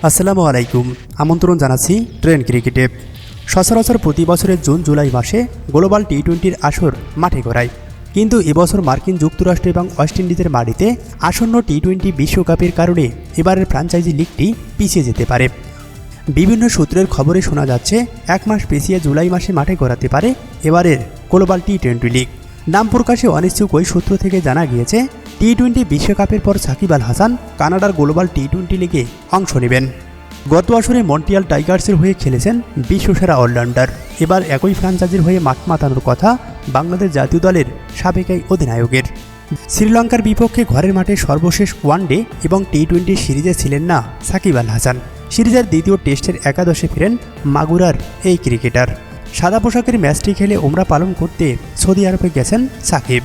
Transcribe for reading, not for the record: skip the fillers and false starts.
আসসালামু আলাইকুম। আমন্ত্রণ জানাচ্ছি ট্রেন ক্রিকেটে। সচরাচর প্রতি বছরের জুন জুলাই মাসে গ্লোবাল টি-20-র আসর মাঠে গড়ায়, কিন্তু এবছর মার্কিন যুক্তরাষ্ট্র এবং ওয়েস্ট ইন্ডিজের মাটিতে আসন্ন টি-20 বিশ্বকাপের কারণে এবারের ফ্র্যাঞ্চাইজি লিগটি পিছিয়ে যেতে পারে। বিভিন্ন সূত্রের খবরে শোনা যাচ্ছে 1 মাস পিছিয়ে জুলাই মাসে মাঠে গড়াতে পারে এবারের গ্লোবাল টি-20 লিগ। নাম প্রকাশে অনিচ্ছুক ওই সূত্র থেকে জানা গিয়েছে, টি-20 বিশ্বকাপের পর সাকিব আল হাসান কানাডার গ্লোবাল টি-20 লিগে অংশ নেবেন। গত আসরে মন্ট্রিয়াল টাইগার্সের হয়ে খেলেছেন বিশ্বসেরা অলরাউন্ডার। এবার একই ফ্র্যাঞ্চাইজির হয়ে মাঠ মাতানোর কথা বাংলাদেশ জাতীয় দলের সাবেক এই অধিনায়কের। শ্রীলঙ্কার বিপক্ষে ঘরের মাঠে সর্বশেষ ওয়ানডে এবং টি-20 সিরিজে ছিলেন না সাকিব আল হাসান। সিরিজের দ্বিতীয় টেস্টের একাদশে ফেরেন মাগুরার এই ক্রিকেটার। সাদা পোশাকের ম্যাচটি খেলে ওমরা পালন করতে সৌদি আরবে গেছেন সাকিব।